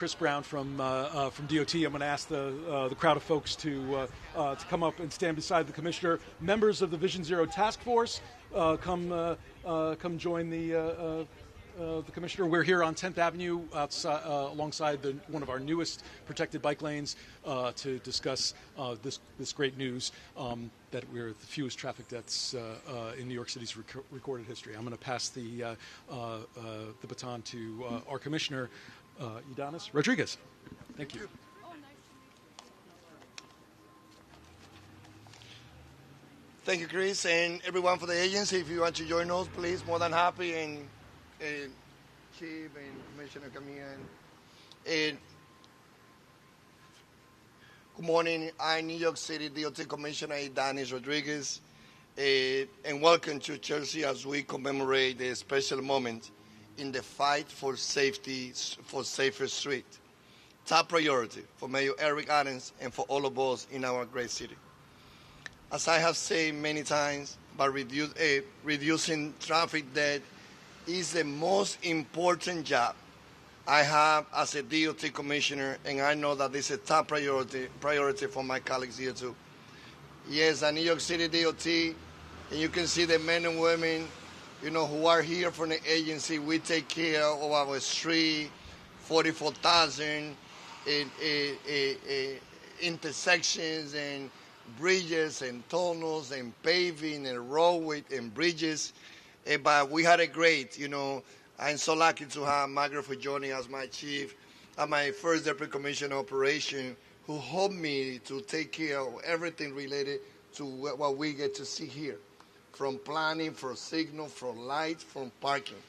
Chris Brown from DOT. I'm going to ask the crowd of folks to come up and stand beside the commissioner. Members of the Vision Zero Task Force, come join the commissioner. We're here on 10th Avenue outside, alongside one of our newest protected bike lanes to discuss this great news that we're the fewest traffic deaths in New York City's recorded history. I'm going to pass the baton to our commissioner, Ydanis Rodriguez. Thank you. Thank you, Chris, and everyone for the agency. If you want to join us, please, more than happy. And Chief and Commissioner Camille. And good morning. I'm New York City DOT Commissioner Ydanis Rodriguez, and welcome to Chelsea as we commemorate the special moment in the fight for safety, for safer street. Top priority for Mayor Eric Adams and for all of us in our great city. As I have said many times, by reducing traffic death is the most important job I have as a DOT commissioner, and I know that this is a top priority for my colleagues here too. Yes, at New York City DOT, and you can see the men and women, who are here from the agency. We take care of our street, 44,000 intersections and bridges and tunnels and paving and roadways and bridges. But we had a great, I'm so lucky to have Margaret for joining as my chief at my first deputy commissioner operation, who helped me to take care of everything related to what we get to see here, from planning, from signal, from lights, from parking.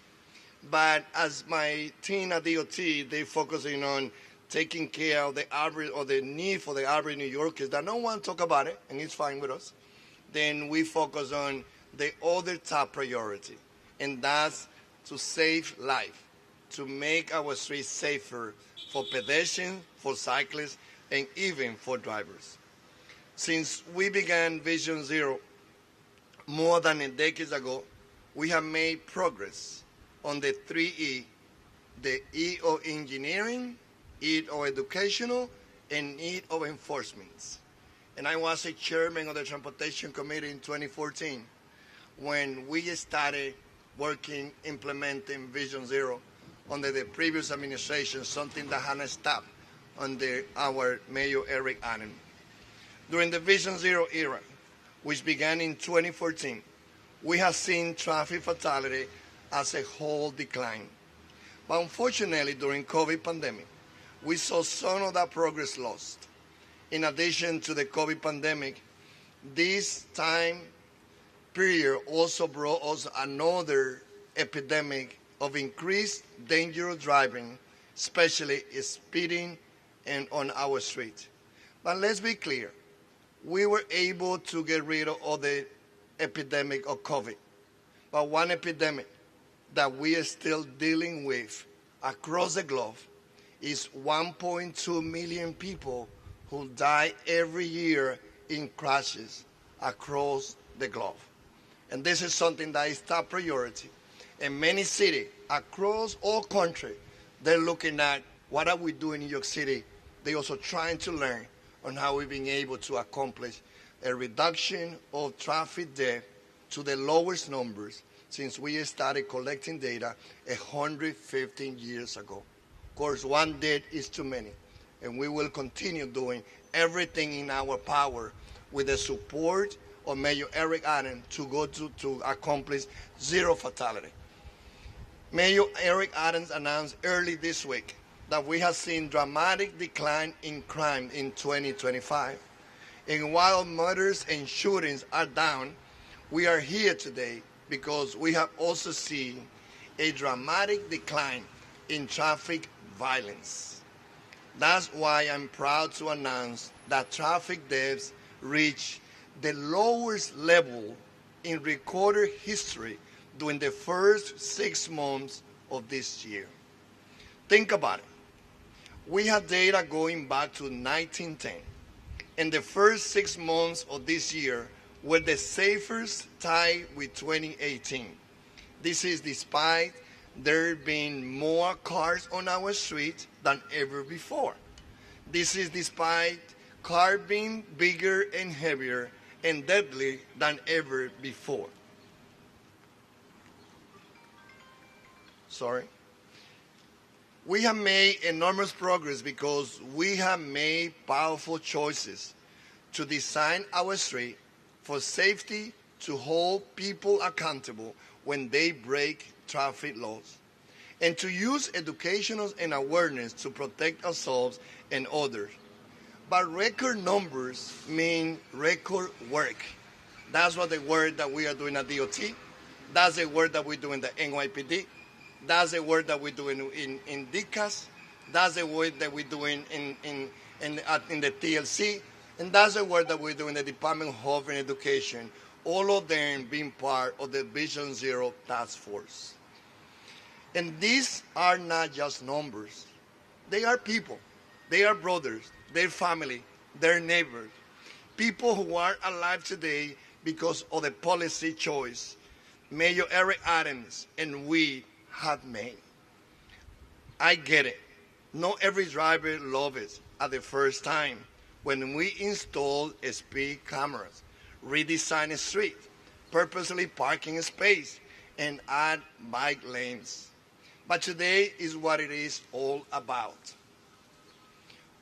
But as my team at DOT, they focusing on taking care of the average or the need for the average New Yorkers that no one talk about it, and it's fine with us. Then we focus on the other top priority, and that's to save life, to make our streets safer for pedestrians, for cyclists, and even for drivers. Since we began Vision Zero more than a decade ago, we have made progress on the 3E, the E of engineering, E of educational, and E of enforcement. And I was a chairman of the Transportation Committee in 2014 when we started working, implementing Vision Zero under the previous administration, something that hadn't stopped under our Mayor Eric Adams. During the Vision Zero era, which began in 2014, we have seen traffic fatality as a whole decline. But unfortunately, during COVID pandemic, we saw some of that progress lost. In addition to the COVID pandemic, this time period also brought us another epidemic of increased dangerous driving, especially speeding and on our street. But let's be clear, we were able to get rid of the epidemic of COVID. But one epidemic that we are still dealing with across the globe is 1.2 million people who die every year in crashes across the globe. And this is something that is top priority. In many cities across all country, they're looking at what are we doing in New York City. They're also trying to learn on how we've been able to accomplish a reduction of traffic death to the lowest numbers since we started collecting data 115 years ago. Of course, one death is too many, and we will continue doing everything in our power with the support of Mayor Eric Adams to accomplish zero fatality. Mayor Eric Adams announced early this week that we have seen dramatic decline in crime in 2025. And while murders and shootings are down, we are here today because we have also seen a dramatic decline in traffic violence. That's why I'm proud to announce that traffic deaths reached the lowest level in recorded history during the first 6 months of this year. Think about it. We have data going back to 1910, and the first 6 months of this year were the safest tied with 2018. This is despite there have been more cars on our street than ever before. This is despite cars being bigger and heavier and deadly than ever before. Sorry. We have made enormous progress because we have made powerful choices to design our street for safety, to hold people accountable when they break traffic laws, and to use education and awareness to protect ourselves and others. But record numbers mean record work. That's what the work that we are doing at DOT. That's the work that we do in the NYPD. That's the work that we do in DCAS. That's the work that we do in the TLC. And that's the work that we do in the Department of Health and Education. All of them being part of the Vision Zero Task Force. And these are not just numbers. They are people. They are brothers, their family, their neighbors. People who are alive today because of the policy choice Mayor Eric Adams and we have made. I get it. Not every driver loves it at the first time when we install speed cameras, redesign a street, purposely parking a space, and add bike lanes. But today is what it is all about.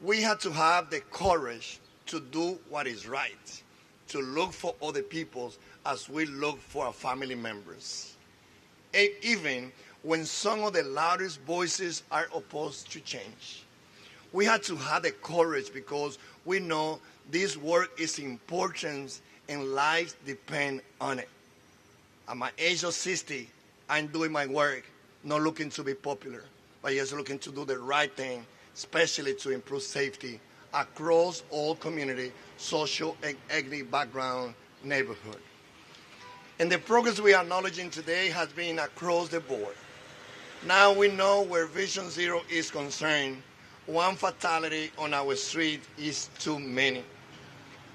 We have to have the courage to do what is right, to look for other people as we look for our family members. And even when some of the loudest voices are opposed to change. We have to have the courage because we know this work is important and lives depend on it. At my age of 60, I'm doing my work, not looking to be popular, but just looking to do the right thing, especially to improve safety across all community, social, and ethnic background neighborhood. And the progress we are acknowledging today has been across the board. Now we know where Vision Zero is concerned, one fatality on our street is too many.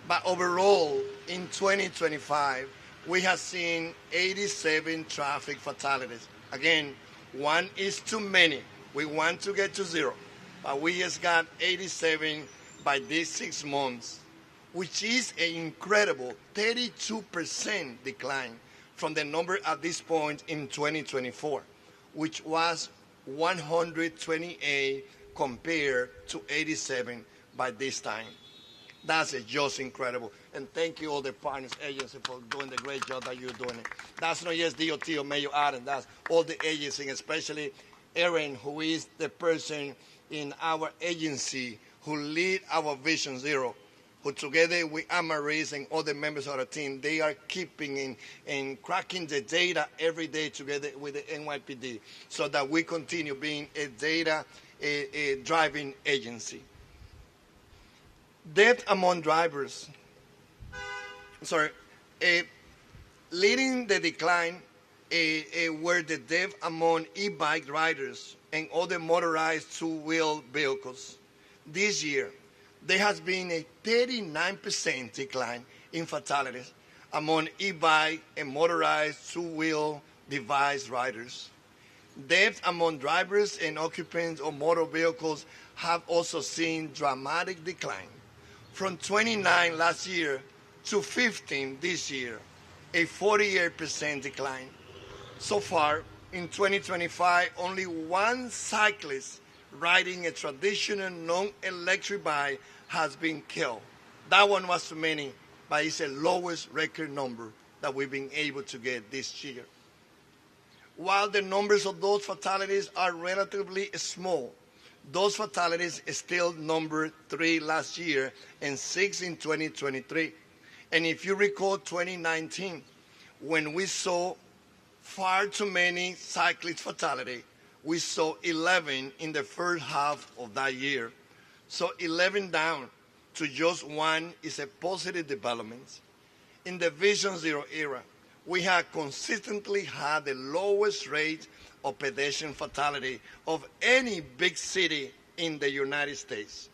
But overall, in 2025, we have seen 87 traffic fatalities. Again, one is too many. We want to get to zero, but we just got 87 by these 6 months, which is an incredible 32% decline from the number at this point in 2024, which was 128 compared to 87 by this time. That's just incredible. And thank you all the partners, agencies for doing the great job that you're doing. That's not just DOT or Mayor Adam, that's all the agencies, especially Erin, who is the person in our agency who lead our Vision Zero, who together with Amaris and other members of our team, they are keeping and cracking the data every day together with the NYPD so that we continue being a data driving agency. Death among drivers, leading the decline were the death among e-bike riders and other motorized two-wheel vehicles. This year, there has been a 39% decline in fatalities among e-bike and motorized two-wheel device riders. Deaths among drivers and occupants of motor vehicles have also seen dramatic decline, from 29 last year to 15 this year, a 48% decline. So far, in 2025, only one cyclist riding a traditional non-electric bike has been killed. That one was too many, but it's the lowest record number that we've been able to get this year. While the numbers of those fatalities are relatively small, those fatalities still numbered 3 last year and 6 in 2023. And if you recall 2019, when we saw far too many cyclist fatalities, we saw 11 in the first half of that year. So 11 down to just 1 is a positive development. In the Vision Zero era, we have consistently had the lowest rate of pedestrian fatality of any big city in the United States.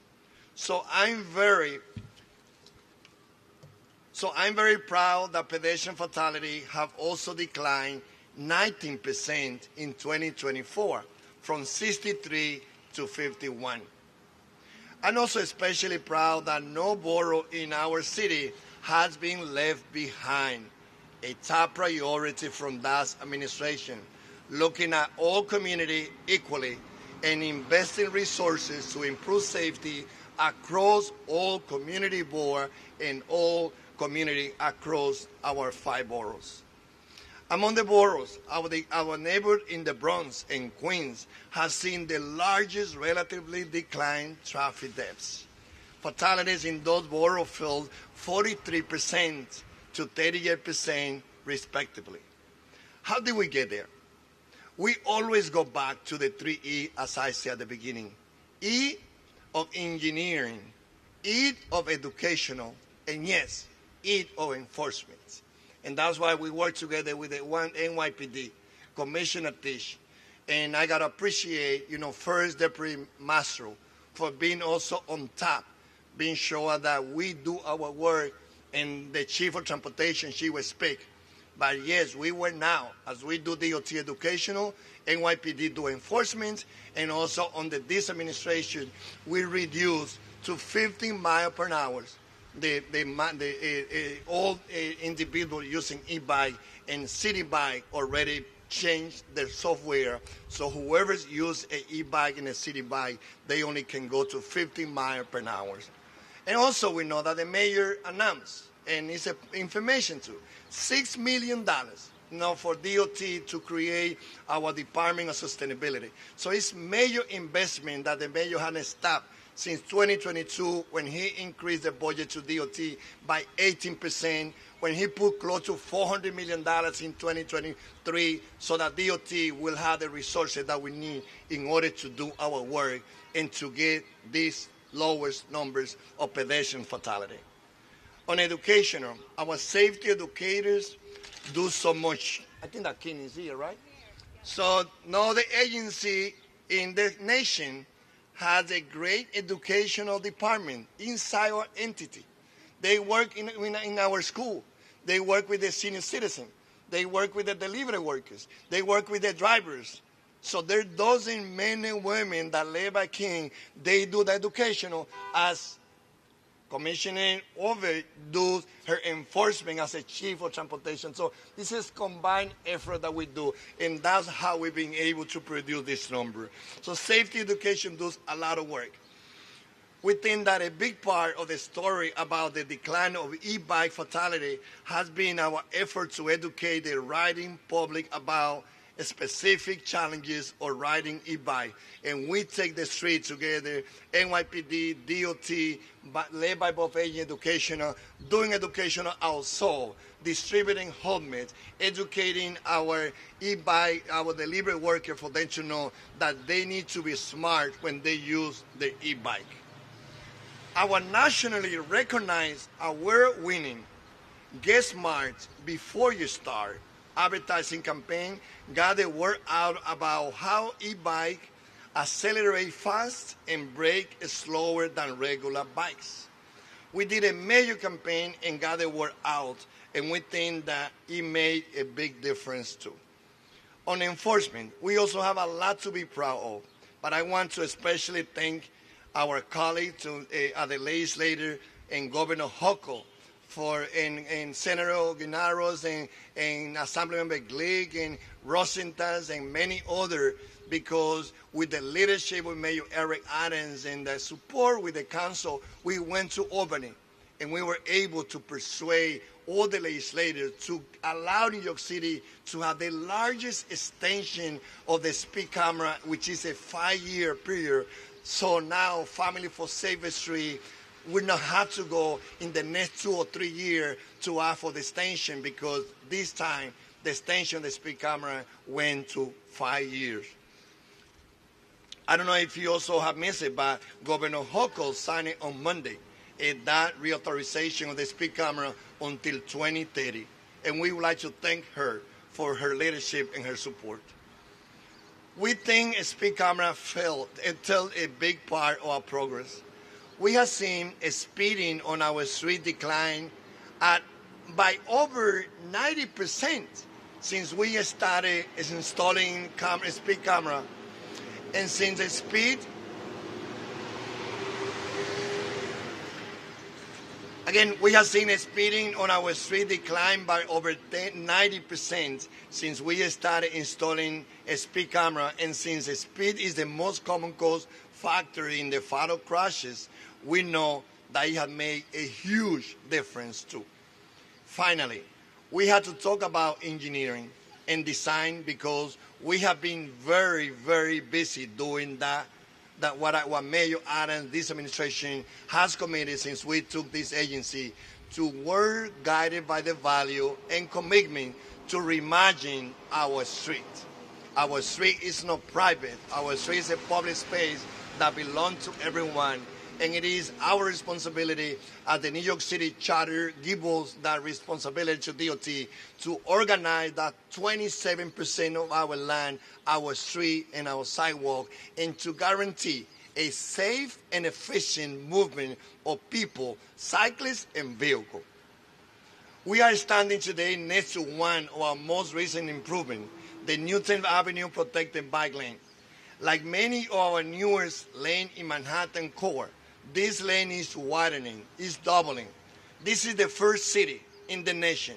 So I'm very proud that pedestrian fatality have also declined 19% in 2024, from 63 to 51. I'm also especially proud that no borough in our city has been left behind, a top priority from that administration, looking at all community equally and investing resources to improve safety across all community boards and all community across our 5 boroughs. Among the boroughs, our neighbor in the Bronx and Queens has seen the largest relatively decline traffic deaths. Fatalities in those boroughs fell 43% to 38% respectively. How did we get there? We always go back to the 3 E, as I said at the beginning. E of engineering, E of educational, and yes, E of enforcement. And that's why we work together with the NYPD, Commissioner Tisch. And I got to appreciate, First Deputy Mastro for being also on top, being sure that we do our work, and the Chief of Transportation, she will speak. But yes, we were now, as we do DOT educational, NYPD do enforcement, and also under this administration, we reduce to 15 miles per hour all individuals using e-bike and city bike already changed their software. So whoever's used an e-bike and a city bike, they only can go to 15 miles per hour. And also we know that the mayor announced, and it's information too, $6 million for DOT to create our Department of Sustainability. So it's major investment that the mayor hasn't stopped since 2022, when he increased the budget to DOT by 18%, when he put close to $400 million in 2023, so that DOT will have the resources that we need in order to do our work and to get these lowest numbers of pedestrian fatality. On educational, our safety educators do so much. I think that King is here, right? So no other agency in the nation has a great educational department inside our entity. They work in our school. They work with the senior citizen. They work with the delivery workers. They work with the drivers. So there are dozen men and women that live by King. They do the educational as Commissioner Over does her enforcement as a chief of transportation. So this is combined effort that we do, and that's how we've been able to produce this number. So safety education does a lot of work. We think that a big part of the story about the decline of e-bike fatality has been our effort to educate the riding public about specific challenges of riding e-bike. And we take the street together, NYPD, DOT, led by both agent educational, doing educational also, distributing helmets, educating our e-bike, our delivery worker for them to know that they need to be smart when they use the e-bike. Our nationally recognized award-winning Get Smart Before You Start advertising campaign got the word out about how e-bike accelerate fast and brake slower than regular bikes. We did a major campaign and got the word out, and we think that it made a big difference too. On enforcement, we also have a lot to be proud of, but I want to especially thank our colleagues at the legislature and Governor Hochul and Senator Ydanis and Assemblymember Glick and Rosenthal and many others, because with the leadership of Mayor Eric Adams and the support with the council, we went to Albany and we were able to persuade all the legislators to allow New York City to have the largest extension of the speed camera, which is a 5-year period. So now Family for Safer Street will not have to go in the next 2 or 3 years to ask for the extension, because this time the extension of the speed camera went to 5 years. I don't know if you also have missed it, but Governor Hochul signed it on Monday, that reauthorization of the speed camera until 2030. And we would like to thank her for her leadership and her support. We think a speed camera tells a big part of our progress. We have seen a speeding on our street decline by over 90% since we started installing speed camera, and since the speed, again, we have seen speeding on our street decline by over 90% since we started installing a speed camera, and since the speed is the most common cause factor in the fatal crashes, we know that it has made a huge difference too. Finally, we had to talk about engineering and design because we have been very, very busy doing that what Mayor Adams, this administration, has committed since we took this agency to work guided by the value and commitment to reimagine our street. Our street is not private. Our street is a public space that belongs to everyone, and it is our responsibility as the New York City Charter gives us that responsibility to DOT to organize that 27% of our land, our street, and our sidewalk, and to guarantee a safe and efficient movement of people, cyclists, and vehicles. We are standing today next to one of our most recent improvements, the Newton Avenue Protected Bike Lane. Like many of our newest lanes in Manhattan core, this lane is widening, is doubling. This is the first city in the nation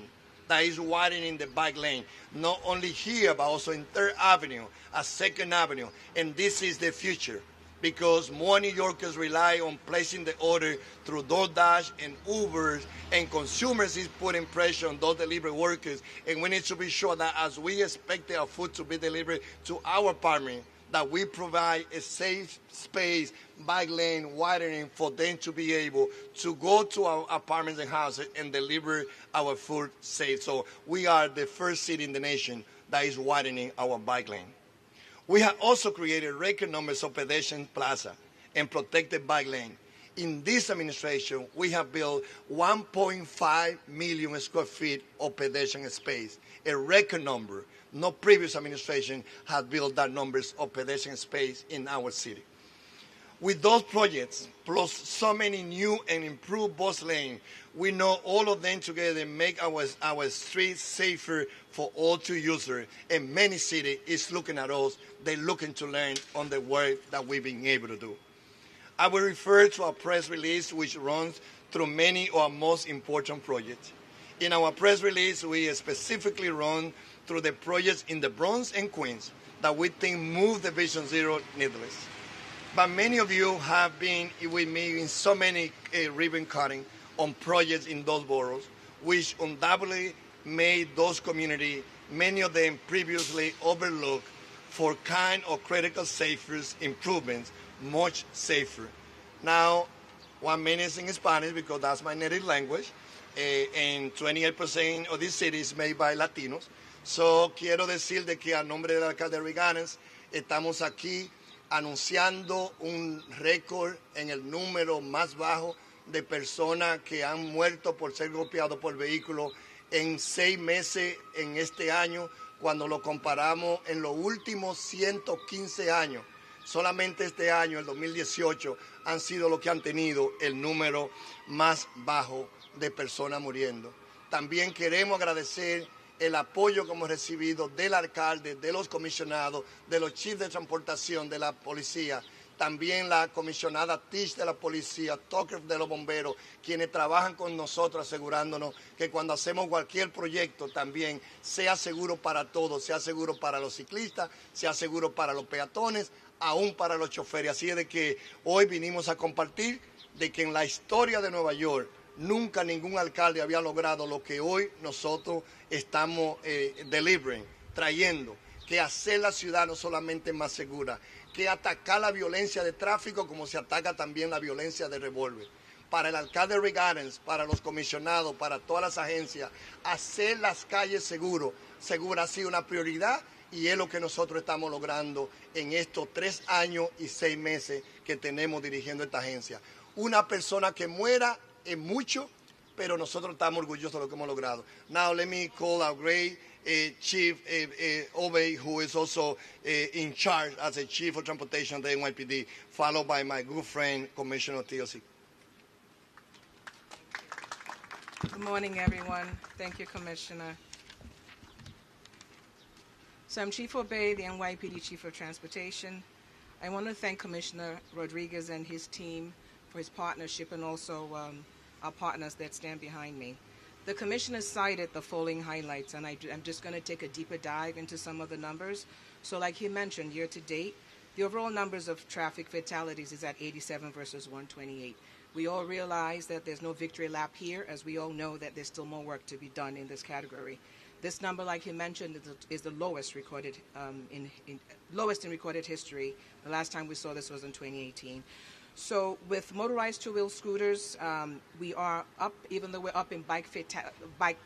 that is widening the bike lane, not only here, but also in 3rd Avenue, at 2nd Avenue. And this is the future because more New Yorkers rely on placing the order through DoorDash and Ubers, and consumers is putting pressure on those delivery workers. And we need to be sure that as we expect our food to be delivered to our apartment, that we provide a safe space, bike lane, widening for them to be able to go to our apartments and houses and deliver our food safe. So we are the first city in the nation that is widening our bike lane. We have also created record numbers of pedestrian plaza and protected bike lane. In this administration, we have built 1.5 million square feet of pedestrian space, a record number. No previous administration had built that numbers of pedestrian space in our city. With those projects, plus so many new and improved bus lanes, we know all of them together make our streets safer for all to users. And many cities is looking at us. They're looking to learn on the work that we've been able to do. I will refer to our press release, which runs through many of our most important projects. In our press release, we specifically run through the projects in the Bronx and Queens that we think move the Vision Zero needless. But many of you have been with me in so many ribbon cutting on projects in those boroughs, which undoubtedly made those communities, many of them previously overlooked, for kind of critical safety improvements, much safer. Now, 1 minute in Spanish because that's my native language, and 28% of this city is made by Latinos. So, quiero decir de que a nombre del alcalde Ydanis, estamos aquí anunciando un récord en el número más bajo de personas que han muerto por ser golpeados por vehículos en 6 meses en este año, cuando lo comparamos en los últimos 115 años. Solamente este año, el 2018, han sido los que han tenido el número más bajo de personas muriendo. También queremos agradecer el apoyo que hemos recibido del alcalde, de los comisionados, de los chiefs de transportación, de la policía, también la comisionada Tish de la policía, Tucker de los bomberos, quienes trabajan con nosotros asegurándonos que cuando hacemos cualquier proyecto también sea seguro para todos, sea seguro para los ciclistas, sea seguro para los peatones, aún para los choferes. Así es de que hoy vinimos a compartir de que en la historia de Nueva York nunca ningún alcalde había logrado lo que hoy nosotros estamos trayendo, que hacer la ciudad no solamente más segura, que atacar la violencia de tráfico como se ataca también la violencia de revólver. Para el alcalde Ydanis, para los comisionados, para todas las agencias, hacer las calles seguras ha sido una prioridad y es lo que nosotros estamos logrando en estos 3 años y 6 meses que tenemos dirigiendo esta agencia. Una persona que muera es mucho, pero nosotros estamos orgullosos de lo que hemos logrado. Now let me call our great Chief Obey, who is also in charge as a Chief of Transportation of the NYPD, followed by my good friend, Commissioner of TLC. Good morning, everyone. Thank you, Commissioner. So I'm Chief Obey, the NYPD Chief of Transportation. I want to thank Commissioner Rodriguez and his team for his partnership, and also our partners that stand behind me. The Commissioner cited the following highlights, and I'm just going to take a deeper dive into some of the numbers. So like he mentioned, year to date, the overall numbers of traffic fatalities is at 87 versus 128. We all realize that there's no victory lap here, as we all know that there's still more work to be done in this category. This number, like he mentioned, is the lowest recorded lowest in recorded history. The last time we saw this was in 2018. So with motorized two-wheel scooters, we are up, even though we're up in bike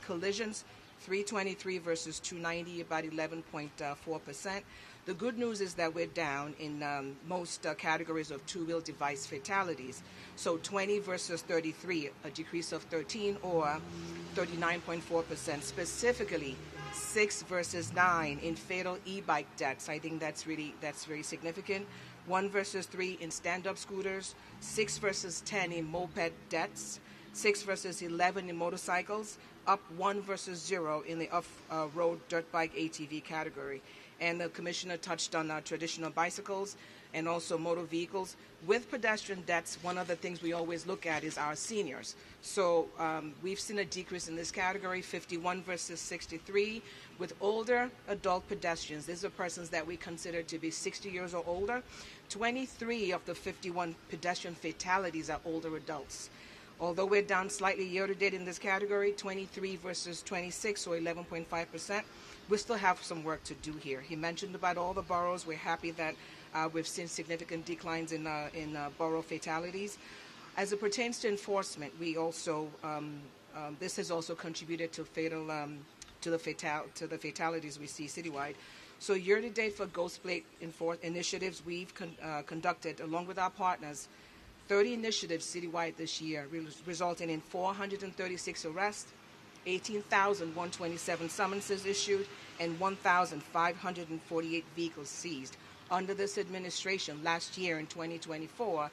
collisions, 323 versus 290, about 11.4%. The good news is that we're down in most categories of two-wheel device fatalities. So 20 versus 33, a decrease of 13, or 39.4%. Specifically, 6 versus 9 in fatal e-bike deaths. I think that's very significant. 1 versus 3 in stand-up scooters. 6 versus 10 in moped deaths. 6 versus 11 in motorcycles. Up 1 versus 0 in the off-road dirt bike ATV category. And the Commissioner touched on traditional bicycles and also motor vehicles. With pedestrian deaths, one of the things we always look at is our seniors. So we've seen a decrease in this category, 51 versus 63. With older adult pedestrians, these are persons that we consider to be 60 years or older. 23 of the 51 pedestrian fatalities are older adults. Although we're down slightly year-to-date in this category, 23 versus 26, or 11.5%, we still have some work to do here. He mentioned about all the boroughs. We're happy that we've seen significant declines in borough fatalities. As it pertains to enforcement, we also this has also contributed to the fatalities we see citywide. So year-to-date for Ghost Plate initiatives, we've conducted, along with our partners, 30 initiatives citywide this year, resulting in 436 arrests, 18,127 summonses issued, and 1,548 vehicles seized. Under this administration, last year in 2024,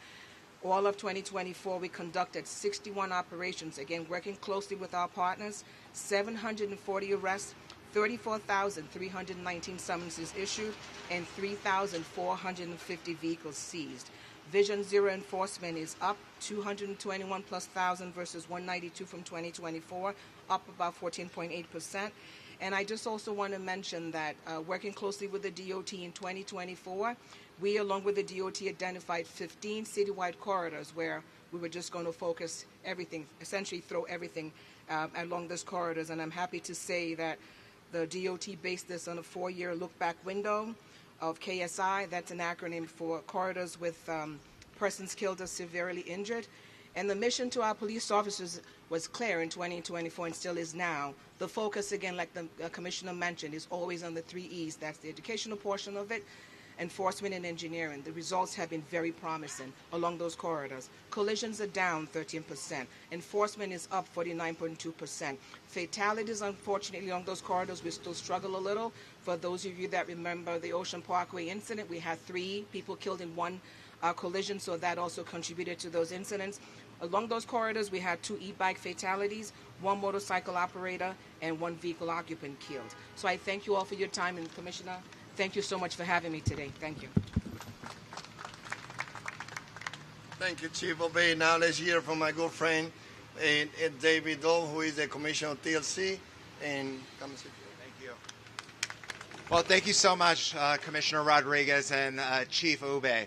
all of 2024, we conducted 61 operations, again, working closely with our partners, 740 arrests, 34,319 summonses issued, and 3,450 vehicles seized. Vision Zero enforcement is up 221 plus thousand versus 192 from 2024, up about 14.8%. And I just also want to mention that working closely with the DOT in 2024, we, along with the DOT, identified 15 citywide corridors where we were just going to focus everything, essentially throw everything along those corridors. And I'm happy to say that the DOT based this on a 4-year look-back window of KSI. That's an acronym for corridors with persons killed or severely injured. And the mission to our police officers was clear in 2024 and still is now. The focus, again, like the Commissioner mentioned, is always on the 3 E's. That's the educational portion of it, enforcement, and engineering. The results have been very promising along those corridors. Collisions are down 13%. Enforcement is up 49.2%. Fatalities, unfortunately, along those corridors, we still struggle a little. For those of you that remember the Ocean Parkway incident, we had 3 people killed in one collision, so that also contributed to those incidents. Along those corridors, we had 2 e-bike fatalities, 1 motorcycle operator, and 1 vehicle occupant killed. So I thank you all for your time, and Commissioner, thank you so much for having me today. Thank you. Thank you, Chief Obey. Now let's hear from my good friend, David Dole, who is the Commissioner of TLC. And come and sit here. Thank you. Well, thank you so much, Commissioner Rodriguez and Chief Obey.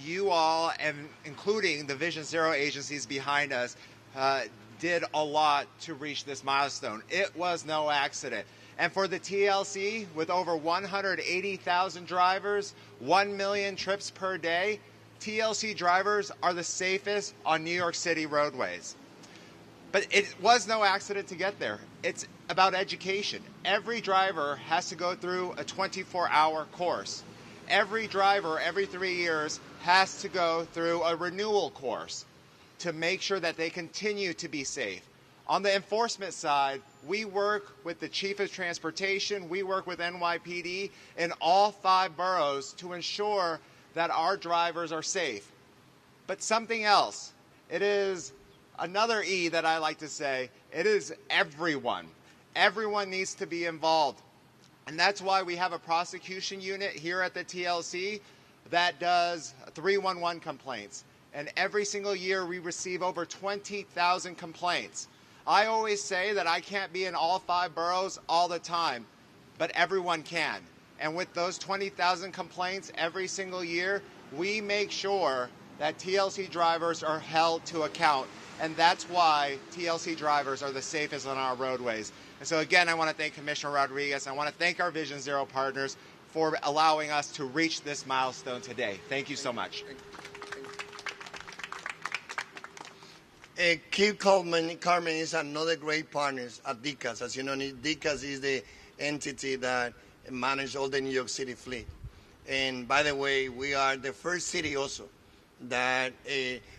You all, and including the Vision Zero agencies behind us, did a lot to reach this milestone. It was no accident. And for the TLC, with over 180,000 drivers, 1 million trips per day, TLC drivers are the safest on New York City roadways. But it was no accident to get there. It's about education. Every driver has to go through a 24-hour course. Every driver, every 3 years, has to go through a renewal course to make sure that they continue to be safe. On the enforcement side, we work with the Chief of Transportation, we work with NYPD in all 5 boroughs to ensure that our drivers are safe. But something else, it is another E that I like to say, it is everyone. Everyone needs to be involved. And that's why we have a prosecution unit here at the TLC that does 311 complaints. And every single year we receive over 20,000 complaints. I always say that I can't be in all 5 boroughs all the time, but everyone can. And with those 20,000 complaints every single year, we make sure that TLC drivers are held to account. And that's why TLC drivers are the safest on our roadways. And so again, I want to thank Commissioner Rodriguez. I want to thank our Vision Zero partners for allowing us to reach this milestone today. Thank you so much. Keith Carmen is another great partner at DCAS. As you know, DCAS is the entity that manages all the New York City fleet. And by the way, we are the first city also that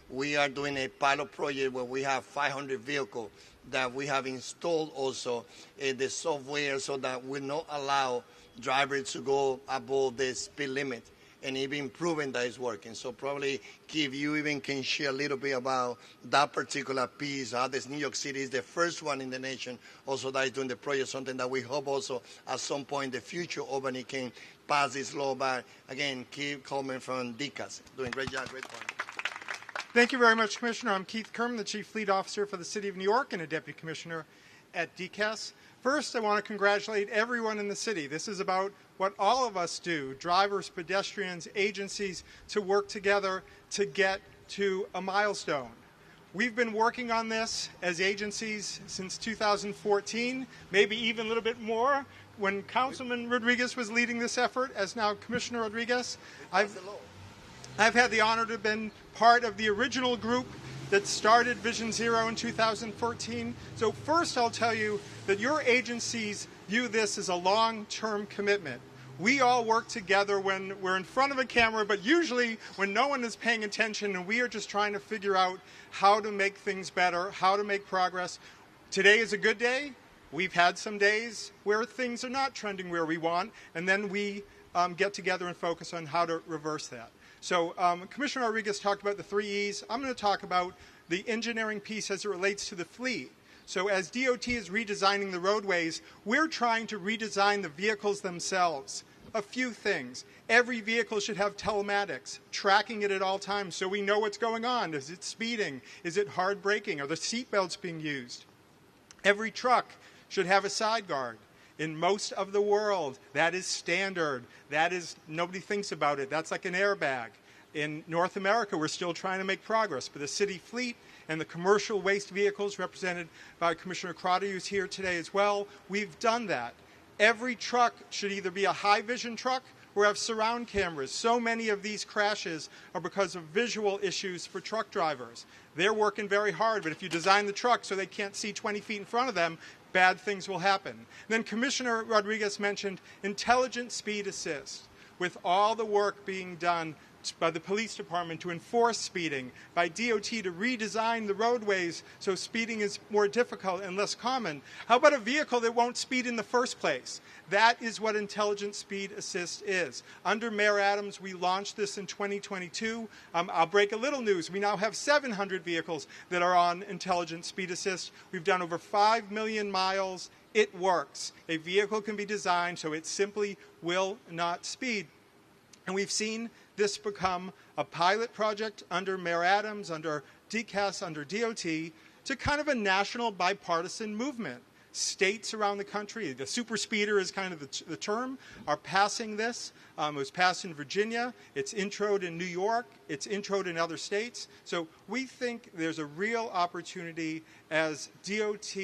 we are doing a pilot project where we have 500 vehicles that we have installed also the software so that will not allow drivers to go above the speed limit, and even proven that it's working. So probably, Keith, you even can share a little bit about that particular piece, how this New York City is the first one in the nation also that is doing the project, something that we hope also at some point in the future Albany can pass this law. But again, Keith Coleman from DCAS, doing a great job, great point. Thank you very much, Commissioner. I'm Keith Kerman, the Chief Fleet Officer for the City of New York and a Deputy Commissioner at DCAS. First, I want to congratulate everyone in the city. This is about what all of us do, drivers, pedestrians, agencies, to work together to get to a milestone. We've been working on this as agencies since 2014, maybe even a little bit more. When Councilman Rodriguez was leading this effort, as now Commissioner Rodriguez, I've had the honor to have been part of the original group that started Vision Zero in 2014. So first I'll tell you that your agencies view this as a long-term commitment. We all work together when we're in front of a camera, but usually when no one is paying attention and we are just trying to figure out how to make things better, how to make progress. Today is a good day. We've had some days where things are not trending where we want, and then we get together and focus on how to reverse that. So Commissioner Rodriguez talked about the 3 E's. I'm going to talk about the engineering piece as it relates to the fleet. So as DOT is redesigning the roadways, we're trying to redesign the vehicles themselves. A few things. Every vehicle should have telematics, tracking it at all times so we know what's going on. Is it speeding? Is it hard braking? Are the seat belts being used? Every truck should have a side guard. In most of the world, that is standard. That is, nobody thinks about it. That's like an airbag. In North America, we're still trying to make progress, but the city fleet and the commercial waste vehicles represented by Commissioner Crotty, who's here today as well, we've done that. Every truck should either be a high vision truck or have surround cameras. So many of these crashes are because of visual issues for truck drivers. They're working very hard, but if you design the truck so they can't see 20 feet in front of them, bad things will happen. Then Commissioner Rodriguez mentioned intelligent speed assist. With all the work being done by the police department to enforce speeding, by DOT to redesign the roadways so speeding is more difficult and less common, how about a vehicle that won't speed in the first place? That is what intelligent speed assist is. Under Mayor Adams, we launched this in 2022. I'll break a little news. We now have 700 vehicles that are on intelligent speed assist. We've done over 5 million miles. It works. A vehicle can be designed so it simply will not speed. And we've seen this become a pilot project under Mayor Adams, under DCAS, under DOT, to kind of a national bipartisan movement. States around the country, the super speeder is kind of the term, are passing this. It was passed in Virginia. It's introed in New York. It's introed in other states. So we think there's a real opportunity as DOT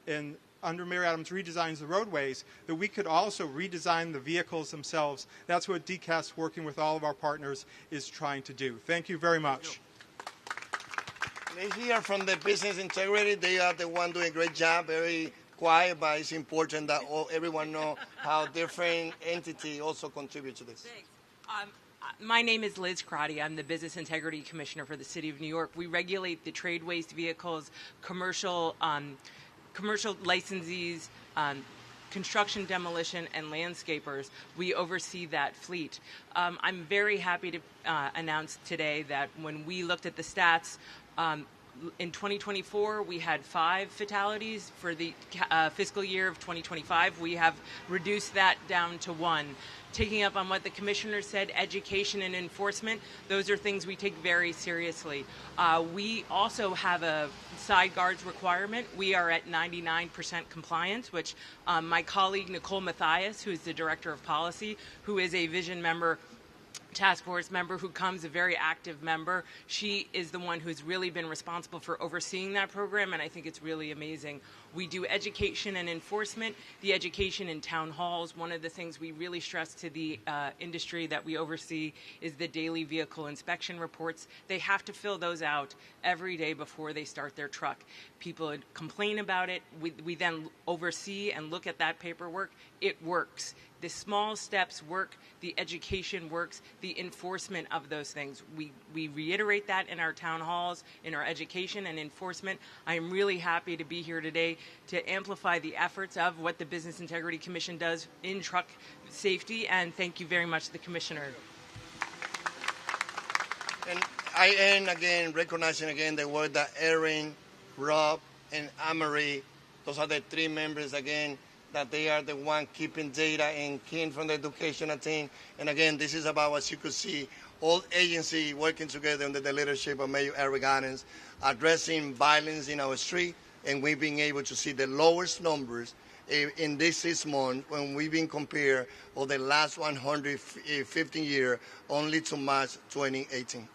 and under Mayor Adams redesigns the roadways, that we could also redesign the vehicles themselves. That's what DCAS, working with all of our partners, is trying to do. Thank you very much. Let's hear from the business integrity. They are the one doing a great job, very quiet, but it's important that everyone know how different entities also contribute to this. Thanks. My name is Liz Crotty. I'm the Business Integrity Commissioner for the City of New York. We regulate the trade waste vehicles, commercial licensees, construction, demolition, and landscapers. We oversee that fleet. I'm very happy to announce today that when we looked at the stats, In 2024, we had 5 fatalities. For the fiscal year of 2025, we have reduced that down to 1. Taking up on what the commissioner said, education and enforcement, those are things we take very seriously. We also have a side guards requirement. We are at 99% compliance, which my colleague Nicole Mathias, who is the director of policy, who is a vision member, task force member, who comes a very active member. She is the one who's really been responsible for overseeing that program, and I think it's really amazing. We do education and enforcement, the education in town halls. One of the things we really stress to the industry that we oversee is the daily vehicle inspection reports. They have to fill those out every day before they start their truck. People complain about it. We then oversee and look at that paperwork. It works. The small steps work, the education works, the enforcement of those things. We reiterate that in our town halls, in our education and enforcement. I am really happy to be here today to amplify the efforts of what the Business Integrity Commission does in truck safety, and thank you very much, the Commissioner. And I end again recognizing again the work that Erin, Rob, and Amory, those are the 3 members again, that they are the one keeping data and keen from the educational team. And again, this is about, as you could see, all agencies working together under the leadership of Mayor Ydanis, addressing violence in our street, and we've been able to see the lowest numbers in this 6 months when we've been compared of the last 115 years only to March 2018.